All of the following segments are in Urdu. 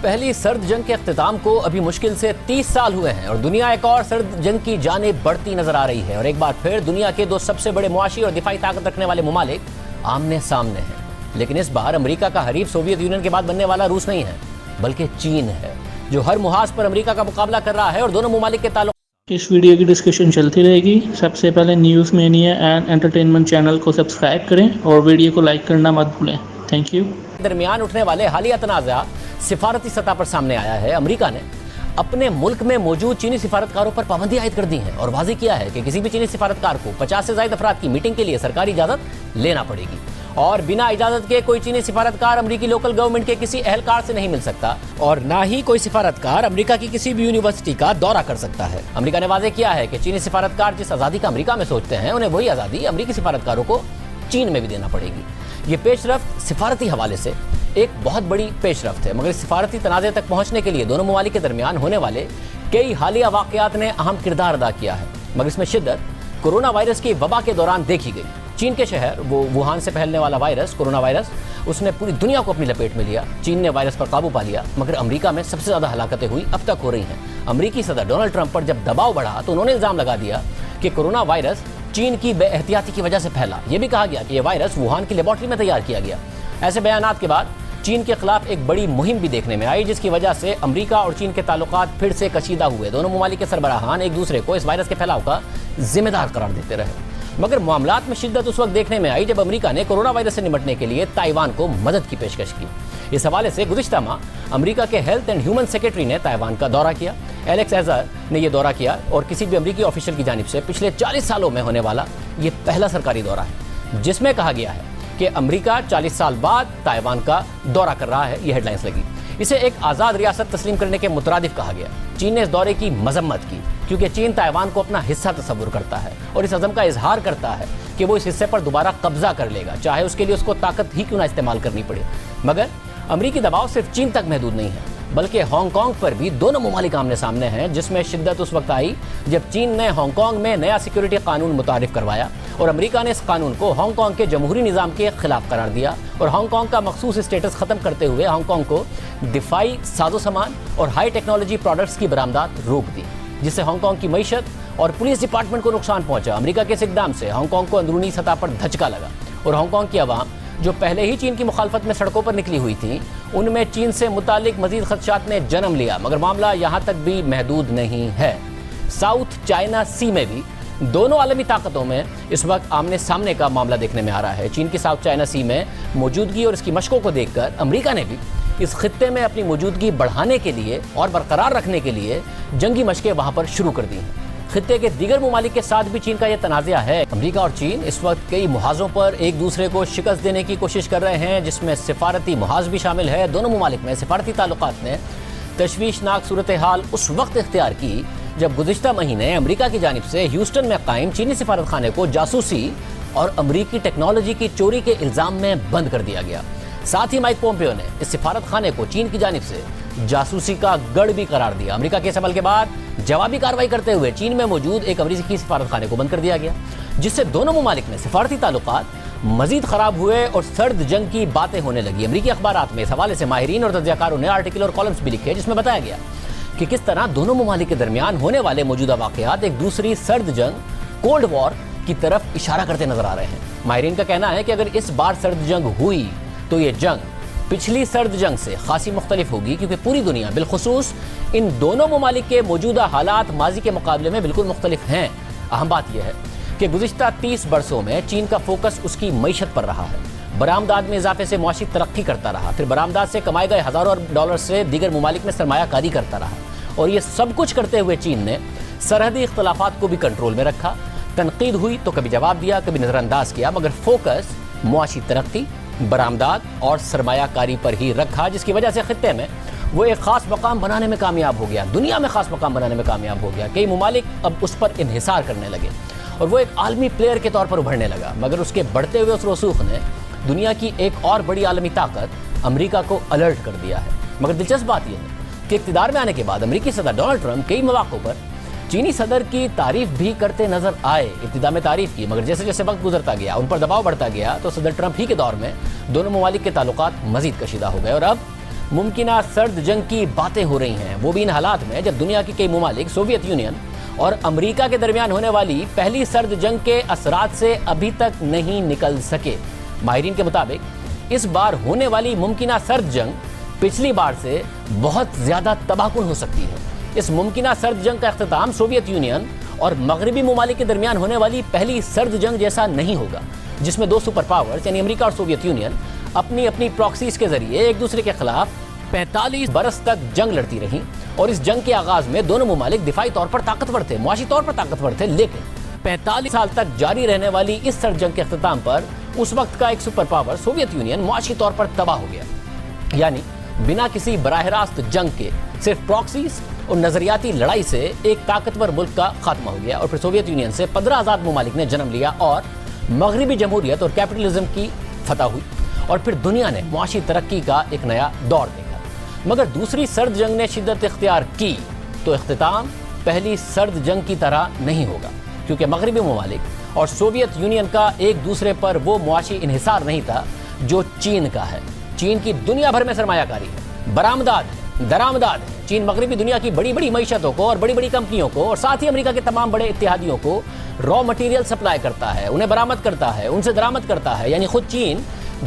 پہلی سرد جنگ کے اختتام کو ابھی مشکل سے 30 سال ہوئے ہیں اور دنیا ایک اور سرد جنگ کی جانب بڑھتی نظر آ رہی ہے اور ایک بار پھر دنیا کے دو سب سے بڑے معاشی اور دفاعی طاقت رکھنے والے ممالک آمنے سامنے ہیں. لیکن اس بار امریکہ کا حریف سوویت یونین کے بعد بننے والا روس نہیں ہے بلکہ چین ہے جو ہر محاذ پر امریکہ کا مقابلہ کر رہا ہے اور دونوں ممالک کے تعلق. اس ویڈیو کی ڈسکشن چلتی رہے گی. سب سے پہلے news mania and entertainment channel کو سبسکرائب کریں اور ویڈیو کو لائک کرنا مت بھولیں. Thank you. درمیان اٹھنے والے حالیہ تنازع سفارتی سطح پر سامنے آیا ہے. امریکہ نے اپنے ملک میں موجود چینی سفارتکاروں پر پابندی عائد کر دی ہیں اور واضح کیا ہے کہ کسی بھی چینی سفارتکار کو 50 سے زائد افراد کی میٹنگ کے لیے سرکاری اجازت لینا پڑے گی اور بنا اجازت کے کوئی چینی سفارتکار امریکی لوکل گورنمنٹ کے کسی اہلکار سے نہیں مل سکتا اور نہ ہی کوئی سفارتکار امریکہ کی کسی بھی یونیورسٹی کا دورہ کر سکتا ہے. امریکہ نے واضح کیا ہے کہ چینی سفارتکار جس آزادی کا امریکہ میں سوچتے ہیں انہیں وہی آزادی امریکی سفارتکاروں کو چین میں بھی دینا پڑے گی. یہ پیش رفت سفارتی حوالے سے ایک بہت بڑی پیش رفت ہے مگر اس سفارتی تنازع تک پہنچنے کے لیے دونوں ممالک کے درمیان ہونے والے کئی حالیہ واقعات نے اہم کردار ادا کیا ہے مگر اس میں شدت کورونا وائرس کی وبا کے دوران دیکھی گئی. چین کے شہر وہ ووہان سے پھیلنے والا وائرس کورونا وائرس اس نے پوری دنیا کو اپنی لپیٹ میں لیا. چین نے وائرس پر قابو پا لیا مگر امریکہ میں سب سے زیادہ ہلاکتیں ہوئی اب تک ہو رہی ہیں. امریکی صدر ڈونلڈ ٹرمپ پر جب دباؤ بڑھا تو انہوں نے الزام لگا دیا کہ کورونا وائرس چین کی بے احتیاطی کی وجہ سے پھیلا. یہ بھی کہا گیا کہ یہ وائرس ووہان کی لیبارٹری میں تیار کیا گیا. ایسے بیانات کے بعد چین کے خلاف ایک بڑی مہم بھی دیکھنے میں آئی جس کی وجہ سے امریکہ اور چین کے تعلقات پھر سے کشیدہ ہوئے. دونوں ممالک کے سربراہان ایک دوسرے کو اس وائرس کے پھیلاؤ کا ذمہ دار قرار دیتے رہے مگر معاملات میں شدت اس وقت دیکھنے میں آئی جب امریکہ نے کورونا وائرس سے نمٹنے کے لیے تائیوان کو مدد کی پیشکش کی. اس حوالے سے گزشتہ ماہ امریکہ کے ہیلتھ اینڈ ہیومن سیکرٹری نے تائیوان کا دورہ کیا. ایلیکس ایزر نے یہ دورہ کیا اور کسی بھی امریکی آفیشل کی جانب سے پچھلے 40 سالوں میں ہونے والا یہ پہلا سرکاری دورہ ہے جس میں کہا گیا ہے کہ امریکہ 40 سال بعد تائیوان کا دورہ کر رہا ہے. یہ ہیڈ لائنز لگی. اسے ایک آزاد ریاست تسلیم کرنے کے مترادف کہا گیا. چین نے اس دورے کی مذمت کی کیونکہ چین تائیوان کو اپنا حصہ تصور کرتا ہے اور اس عزم کا اظہار کرتا ہے کہ وہ اس حصے پر دوبارہ قبضہ کر لے گا چاہے اس کے لیے اس کو طاقت ہی کیوں نہ استعمال کرنی پڑے. مگر امریکی دباؤ صرف چین تک محدود نہیں ہے بلکہ ہانگ کانگ پر بھی دونوں ممالک آمنے سامنے ہیں جس میں شدت اس وقت آئی جب چین نے ہانگ کانگ میں نیا سیکیورٹی قانون متعارف کروایا اور امریکہ نے اس قانون کو ہانگ کانگ کے جمہوری نظام کے خلاف قرار دیا اور ہانگ کانگ کا مخصوص اسٹیٹس ختم کرتے ہوئے ہانگ کانگ کو دفاعی ساز و سامان اور ہائی ٹیکنالوجی پروڈکٹس کی برآمدات روک دی جس سے ہانگ کانگ کی معیشت اور پولیس ڈپارٹمنٹ کو نقصان پہنچا. امریکہ کے اس اقدام سے ہانگ کانگ کو اندرونی سطح پر دھچکا لگا اور ہانگ کانگ کی عوام جو پہلے ہی چین کی مخالفت میں سڑکوں پر نکلی ہوئی تھی ان میں چین سے متعلق مزید خدشات نے جنم لیا. مگر معاملہ یہاں تک بھی محدود نہیں ہے. ساؤتھ چائنا سی میں بھی دونوں عالمی طاقتوں میں اس وقت آمنے سامنے کا معاملہ دیکھنے میں آ رہا ہے. چین کی ساؤتھ چائنا سی میں موجودگی اور اس کی مشقوں کو دیکھ کر امریکہ نے بھی اس خطے میں اپنی موجودگی بڑھانے کے لیے اور برقرار رکھنے کے لیے جنگی مشقیں وہاں پر شروع کر دی ہیں. خطے کے دیگر ممالک کے ساتھ بھی چین کا یہ تنازع ہے. امریکہ اور چین اس وقت کئی محاذوں پر ایک دوسرے کو شکست دینے کی کوشش کر رہے ہیں جس میں سفارتی محاذ بھی شامل ہے. دونوں ممالک میں سفارتی تعلقات نے تشویشناک صورتحال اس وقت اختیار کی جب گزشتہ مہینے امریکہ کی جانب سے ہیوسٹن میں قائم چینی سفارت خانے کو جاسوسی اور امریکی ٹیکنالوجی کی چوری کے الزام میں بند کر دیا گیا. ساتھ ہی مائک پومپیو نے اس سفارت خانے کو چین کی جانب سے جاسوسی کا گڑھ بھی قرار دیا. امریکہ کے اس عمل کے بعد جوابی کارروائی کرتے ہوئے چین میں موجود ایک امریکی سفارت خانے کو بند کر دیا گیا جس سے دونوں ممالک میں سفارتی تعلقات مزید خراب ہوئے اور سرد جنگ کی باتیں ہونے لگی. امریکی اخبارات میں اس حوالے سے ماہرین اور تجزیہ کاروں نے آرٹیکل اور کالمز بھی لکھے جس میں بتایا گیا کہ کس طرح دونوں ممالک کے درمیان ہونے والے موجودہ واقعات ایک دوسری سرد جنگ کولڈ وار کی طرف اشارہ کرتے نظر آ رہے ہیں. ماہرین کا کہنا ہے کہ اگر اس بار سرد جنگ ہوئی تو یہ جنگ پچھلی سرد جنگ سے خاصی مختلف ہوگی کیونکہ پوری دنیا بالخصوص ان دونوں ممالک کے موجودہ حالات ماضی کے مقابلے میں بالکل مختلف ہیں. اہم بات یہ ہے کہ گزشتہ 30 برسوں میں چین کا فوکس اس کی معیشت پر رہا ہے. برآمدات میں اضافے سے معاشی ترقی کرتا رہا پھر برآمدات سے کمائے گئے ہزاروں ارب ڈالر سے دیگر ممالک میں سرمایہ کاری کرتا رہا اور یہ سب کچھ کرتے ہوئے چین نے سرحدی اختلافات کو بھی کنٹرول میں رکھا. تنقید ہوئی تو کبھی جواب دیا کبھی نظر انداز کیا مگر فوکس معاشی ترقی برآمدات اور سرمایہ کاری پر ہی رکھا جس کی وجہ سے خطے میں وہ ایک خاص مقام بنانے میں کامیاب ہو گیا. دنیا میں خاص مقام بنانے میں کامیاب ہو گیا. کئی ممالک اب اس پر انحصار کرنے لگے اور وہ ایک عالمی پلیئر کے طور پر ابھرنے لگا. مگر اس کے بڑھتے ہوئے اس رسوخ نے دنیا کی ایک اور بڑی عالمی طاقت امریکہ کو الرٹ کر دیا ہے. مگر دلچسپ بات یہ ہے کہ اقتدار میں آنے کے بعد امریکی صدر ڈونلڈ ٹرمپ کئی مواقع پر چینی صدر کی تعریف بھی کرتے نظر آئے. ابتدا میں تعریف کی مگر جیسے جیسے وقت گزرتا گیا ان پر دباؤ بڑھتا گیا تو صدر ٹرمپ ہی کے دور میں دونوں ممالک کے تعلقات مزید کشیدہ ہو گئے اور اب ممکنہ سرد جنگ کی باتیں ہو رہی ہیں، وہ بھی ان حالات میں جب دنیا کے کئی ممالک سوویت یونین اور امریکہ کے درمیان ہونے والی پہلی سرد جنگ کے اثرات سے ابھی تک نہیں نکل سکے۔ ماہرین کے مطابق اس بار ہونے والی ممکنہ سرد جنگ پچھلی بار سے بہت زیادہ تباہ کن ہو سکتی ہے۔ اس ممکنہ سرد جنگ کا اختتام سوویت یونین اور مغربی ممالک کے درمیان ہونے والی پہلی سرد جنگ جیسا نہیں ہوگا، جس میں دو سپر پاورز یعنی امریکہ اور سوویت یونین اپنی اپنی پراکسیز کے ذریعے ایک دوسرے کے خلاف 45 برس تک جنگ لڑتی رہیں، اور اس جنگ کے آغاز میں دونوں ممالک دفاعی طور پر طاقتور تھے، معاشی طور پر طاقتور تھے، لیکن 45 سال تک جاری رہنے والی اس سرد جنگ کے اختتام پر اس وقت کا ایک سپر پاور سوویت یونین معاشی طور پر تباہ ہو گیا۔ یعنی بنا کسی براہ راست جنگ کے صرف پراکسیز اور نظریاتی لڑائی سے ایک طاقتور ملک کا خاتمہ ہو گیا، اور پھر سوویت یونین سے 15 آزاد ممالک نے جنم لیا اور مغربی جمہوریت اور کیپٹلزم کی فتح ہوئی، اور پھر دنیا نے معاشی ترقی کا ایک نیا دور دیکھا۔ مگر دوسری سرد جنگ نے شدت اختیار کی تو اختتام پہلی سرد جنگ کی طرح نہیں ہوگا، کیونکہ مغربی ممالک اور سوویت یونین کا ایک دوسرے پر وہ معاشی انحصار نہیں تھا جو چین کا ہے۔ چین کی دنیا بھر میں سرمایہ کاری ہے، برآمدات ہے، درآمدات ہے۔ چین مغربی دنیا کی بڑی بڑی معیشتوں کو اور بڑی بڑی کمپنیوں کو اور ساتھ ہی امریکہ کے تمام بڑے اتحادیوں کو را مٹیریل سپلائی کرتا ہے، انہیں برآمد کرتا ہے، ان سے درآمد کرتا ہے۔ یعنی خود چین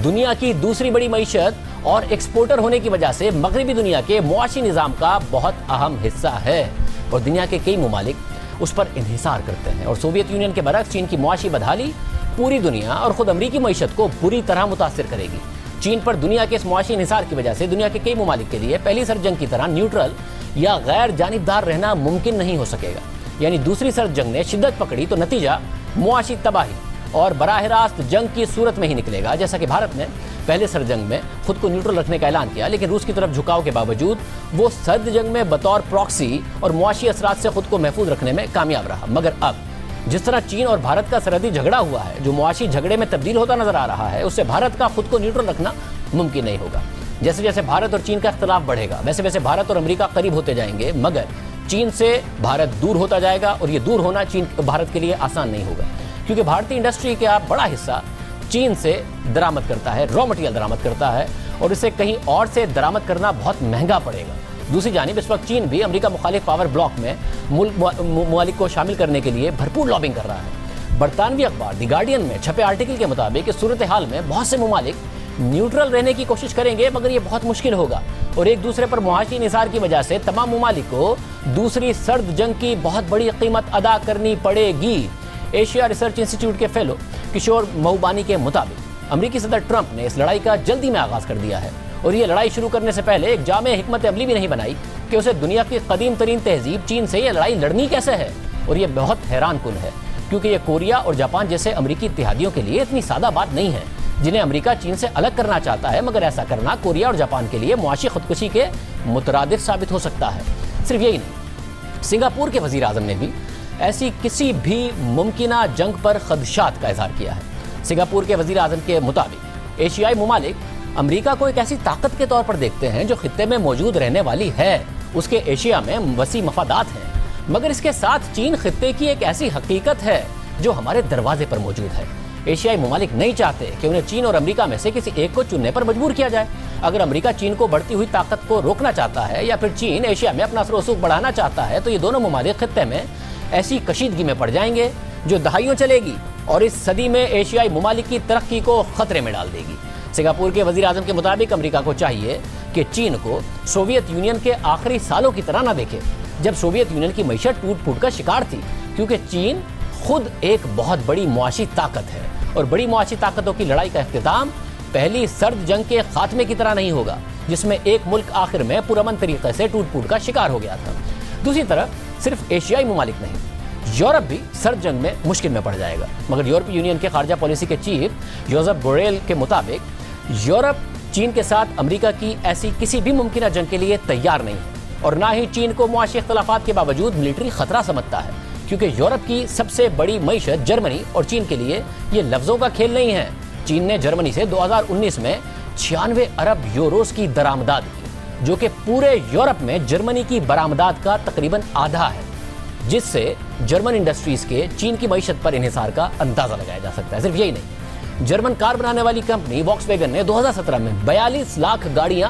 دنیا کی دوسری بڑی معیشت اور ایکسپورٹر ہونے کی وجہ سے مغربی دنیا کے معاشی نظام کا بہت اہم حصہ ہے، اور دنیا کے کئی ممالک اس پر انحصار کرتے ہیں۔ اور سوویت یونین کے برعکس چین کی معاشی بدحالی پوری دنیا اور خود امریکی معیشت کو بری طرح متاثر کرے گی۔ چین پر دنیا کے اس معاشی انحصار کی وجہ سے دنیا کے کئی ممالک کے لیے پہلی سرد جنگ کی طرح نیوٹرل یا غیر جانبدار رہنا ممکن نہیں ہو سکے گا۔ یعنی دوسری سرد جنگ نے شدت پکڑی تو نتیجہ معاشی تباہی اور براہ راست جنگ کی صورت میں ہی نکلے گا، جیسا کہ بھارت نے پہلے سرد جنگ میں خود کو نیوٹرل رکھنے کا اعلان کیا، لیکن روس کی طرف جھکاؤ کے باوجود وہ سرد جنگ میں بطور پراکسی اور معاشی اثرات سے خود کو محفوظ رکھنے میں کامیاب رہا۔ مگر اب جس طرح چین اور بھارت کا سرحدی جھگڑا ہوا ہے، جو معاشی جھگڑے میں تبدیل ہوتا نظر آ رہا ہے، اس سے بھارت کا خود کو نیوٹرل رکھنا ممکن نہیں ہوگا۔ جیسے جیسے بھارت اور چین کا اختلاف بڑھے گا، ویسے ویسے بھارت اور امریکہ قریب ہوتے جائیں گے، مگر چین سے بھارت دور ہوتا جائے گا، اور یہ دور ہونا بھارت کے لیے آسان نہیں ہوگا، کیونکہ بھارتی انڈسٹری کا بڑا حصہ چین سے درآمد کرتا ہے، را مٹیریل درآمد کرتا ہے، اور اسے کہیں اور سے درآمد کرنا بہت مہنگا پڑے گا۔ دوسری جانب اس وقت چین بھی امریکہ مخالف پاور بلاک میں ممالک کو شامل کرنے کے لیے بھرپور لابنگ کر رہا ہے۔ برطانوی اخبار دی گارڈین میں چھپے آرٹیکل کے مطابق اس صورتحال میں بہت سے ممالک نیوٹرل رہنے کی کوشش کریں گے، مگر یہ بہت مشکل ہوگا، اور ایک دوسرے پر معاشی انحصار کی وجہ سے تمام ممالک کو دوسری سرد جنگ کی بہت بڑی قیمت ادا کرنی پڑے گی۔ ایشیا ریسرچ انسٹی ٹیوٹ کے فیلو کشور مہوبانی کے مطابق امریکی صدر ٹرمپ نے اس لڑائی کا جلدی میں آغاز کر دیا ہے، اور یہ لڑائی شروع کرنے سے پہلے ایک جامع حکمت عملی بھی نہیں بنائی کہ اسے دنیا کی قدیم ترین تہذیب چین سے یہ لڑائی لڑنی کیسے ہے۔ اور یہ بہت حیران کن ہے، کیونکہ یہ کوریا اور جاپان جیسے امریکی اتحادیوں کے لیے اتنی سادہ بات نہیں ہے، جنہیں امریکہ چین سے الگ کرنا چاہتا ہے، مگر ایسا کرنا کوریا اور جاپان کے لیے معاشی خودکشی کے مترادف ثابت ہو سکتا ہے۔ صرف یہی نہیں، سنگاپور کے وزیر اعظم نے بھی ایسی کسی بھی ممکنہ جنگ پر خدشات کا اظہار کیا ہے۔ سنگاپور کے وزیر اعظم کے مطابق ایشیائی ممالک امریکہ کو ایک ایسی طاقت کے طور پر دیکھتے ہیں جو خطے میں موجود رہنے والی ہے، اس کے ایشیا میں وسیع مفادات ہیں، مگر اس کے ساتھ چین خطے کی ایک ایسی حقیقت ہے جو ہمارے دروازے پر موجود ہے۔ ایشیائی ممالک نہیں چاہتے کہ انہیں چین اور امریکہ میں سے کسی ایک کو چننے پر مجبور کیا جائے۔ اگر امریکہ چین کو بڑھتی ہوئی طاقت کو روکنا چاہتا ہے، یا پھر چین ایشیا میں اپنا اثر و رسوخ بڑھانا چاہتا ہے، تو یہ دونوں ممالک خطے میں ایسی کشیدگی میں پڑ جائیں گے جو دہائیوں چلے گی اور اس صدی میں ایشیائی ممالک کی ترقی کو خطرے میں ڈال دے گی۔ سنگاپور کے وزیر اعظم کے مطابق امریکہ کو چاہیے کہ چین کو سوویت یونین کے آخری سالوں کی طرح نہ دیکھے، جب سوویت یونین کی معیشت ٹوٹ پھوٹ کا شکار تھی، کیونکہ چین خود ایک بہت بڑی معاشی طاقت ہے، اور بڑی معاشی طاقتوں کی لڑائی کا اختتام پہلی سرد جنگ کے خاتمے کی طرح نہیں ہوگا، جس میں ایک ملک آخر میں پرامن طریقے سے ٹوٹ پھوٹ کا شکار ہو گیا تھا۔ دوسری طرف صرف ایشیائی ممالک نہیں، یورپ بھی سرد جنگ میں مشکل میں پڑ جائے گا، مگر یورپی یونین کے خارجہ پالیسی کے چیف جوزف بوریل کے مطابق یورپ چین کے ساتھ امریکہ کی ایسی کسی بھی ممکنہ جنگ کے لیے تیار نہیں ہے، اور نہ ہی چین کو معاشی اختلافات کے باوجود ملٹری خطرہ سمجھتا ہے، کیونکہ یورپ کی سب سے بڑی معیشت جرمنی اور چین کے لیے یہ لفظوں کا کھیل نہیں ہے۔ چین نے جرمنی سے 2019 میں 96 ارب یوروز کی درآمدات کی، جو کہ پورے یورپ میں جرمنی کی برآمدات کا تقریباً آدھا ہے، جس سے جرمن انڈسٹریز کے چین کی معیشت پر انحصار کا اندازہ لگایا جا سکتا ہے۔ صرف یہی نہیں، جرمن کار بنانے والی کمپنی واکس ویگن نے 2017 میں 42 لاکھ گاڑیاں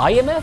IMF,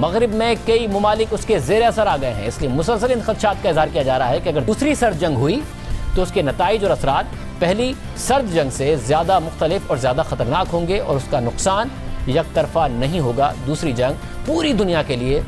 مغرب میں کئی ممالک اس کے زیر اثر آ گئے ہیں، اس لیے مسلسل ان خدشات کا اظہار کیا جا رہا ہے کہ اگر دوسری سرد جنگ ہوئی تو اس کے نتائج اور اثرات پہلی سرد جنگ سے زیادہ مختلف اور زیادہ خطرناک ہوں گے، اور اس کا نقصان یک طرفہ نہیں ہوگا۔ دوسری جنگ پوری دنیا کے لیے